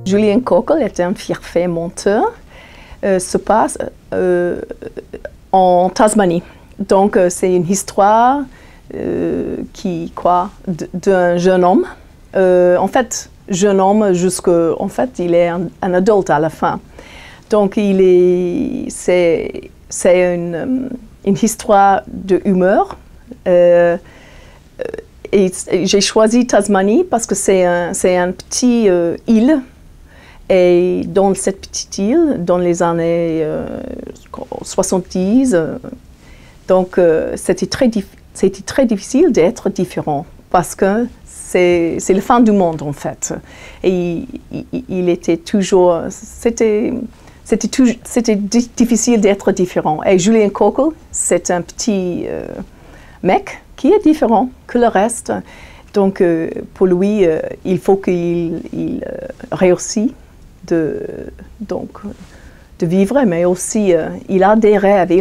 Julien Cockle est un fier-fait monteur, se passe en Tasmanie. Donc c'est une histoire d'un jeune homme. En fait, jeune homme en fait, il est un adulte à la fin. Donc c'est une histoire de humeur. Et j'ai choisi Tasmanie parce que c'est un petit île. Et dans cette petite île, dans les années 70, donc c'était très difficile d'être différent parce que c'est la fin du monde en fait. Et il était toujours, c'était difficile d'être différent. Et Julien Cockle, c'est un petit mec qui est différent que le reste. Donc pour lui, il faut qu'il réussisse de vivre, mais aussi il a des rêves,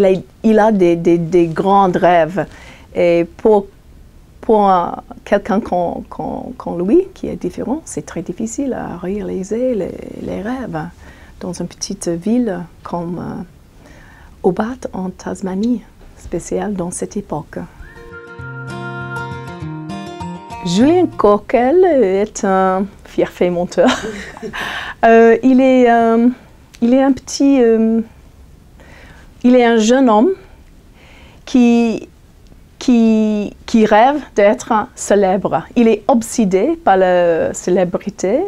il a des grands rêves. Et pour quelqu'un comme lui, qui est différent, c'est très difficile à réaliser les rêves dans une petite ville comme Hobart en Tasmanie, spéciale dans cette époque. Julien Cockle est un fier-fait monteur. Il est un jeune homme qui rêve d'être célèbre. Il est obsédé par la célébrité.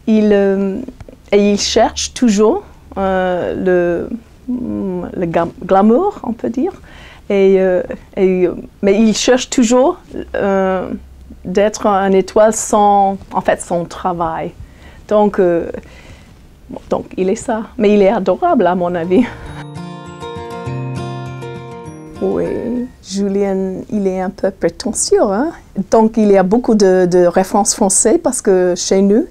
Et il cherche toujours le glamour, on peut dire. Mais il cherche toujours d'être une étoile sans travail. Donc il est ça. Mais il est adorable à mon avis. Oui, Julien, il est un peu prétentieux, hein? Donc il y a beaucoup de références françaises parce que chez nous,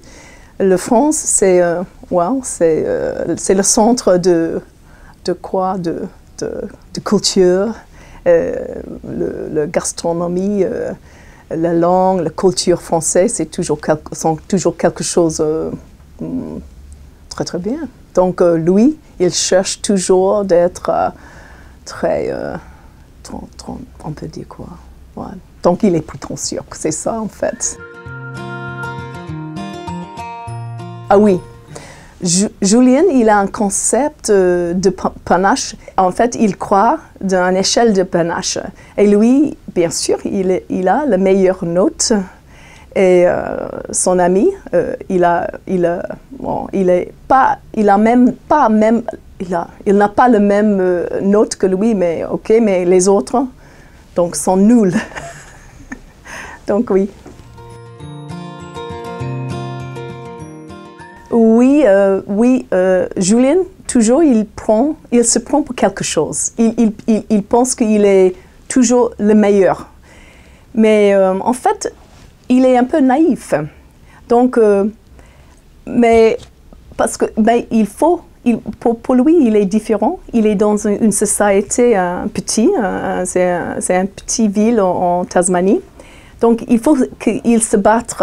la France, c'est le centre de culture, la gastronomie, la langue, la culture française, sont toujours quelque chose très très bien. Donc lui, il cherche toujours d'être très, on peut dire quoi. Ouais. Donc il est prétentieux, c'est ça en fait. Ah oui. Julien, il a un concept de panache. En fait, il croit d'une échelle de panache. Et lui, bien sûr, il a la meilleure note. Et son ami, il n'a pas le même note que lui, mais les autres, donc, sont nuls. Donc oui. Oui, Julien, toujours, il se prend pour quelque chose. Il pense qu'il est toujours le meilleur. Mais en fait, il est un peu naïf. Donc, mais parce que pour lui, il est différent. Il est dans une société c'est un petit ville en Tasmanie. Donc, il faut qu'il se batte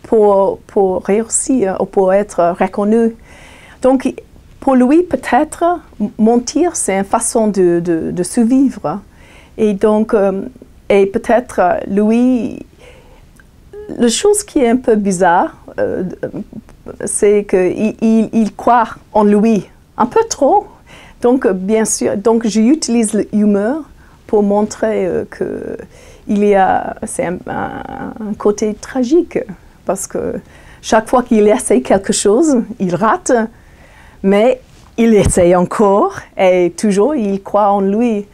pour réussir, pour être reconnu. Donc, pour lui, peut-être, mentir, c'est une façon de survivre. Et donc, et peut-être, lui, la chose qui est un peu bizarre, c'est qu'il croit en lui un peu trop. Donc, bien sûr, donc j'utilise l'humour pour montrer que c'est un côté tragique. Parce que chaque fois qu'il essaie quelque chose, il rate, mais il essaie encore et toujours il croit en lui.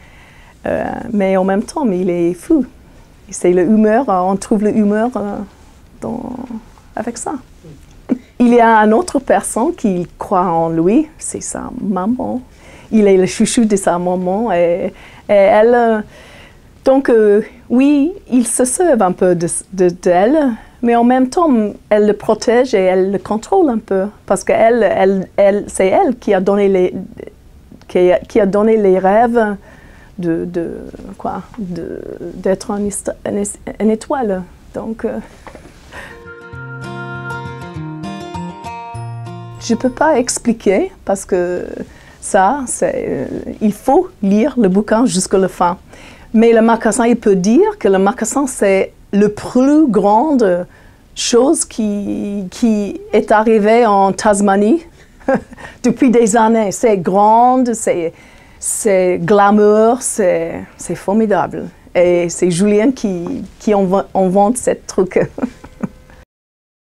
Mais en même temps, il est fou. C'est le humeur, on trouve le humeur avec ça. Il y a une autre personne qui croit en lui, c'est sa maman. Il est le chouchou de sa maman et elle. Donc oui, il se sert un peu d'elle. Mais en même temps, elle le protège et elle le contrôle un peu. Parce que c'est elle qui a donné les rêves d'être une étoile. Donc, Je ne peux pas expliquer parce que ça, il faut lire le bouquin jusqu'à la fin. Mais le marcassin, il peut dire que le marcassin, c'est le plus grande chose qui est arrivée en Tasmanie depuis des années. C'est grande, c'est glamour, c'est formidable. Et c'est Julien qui invente ce truc.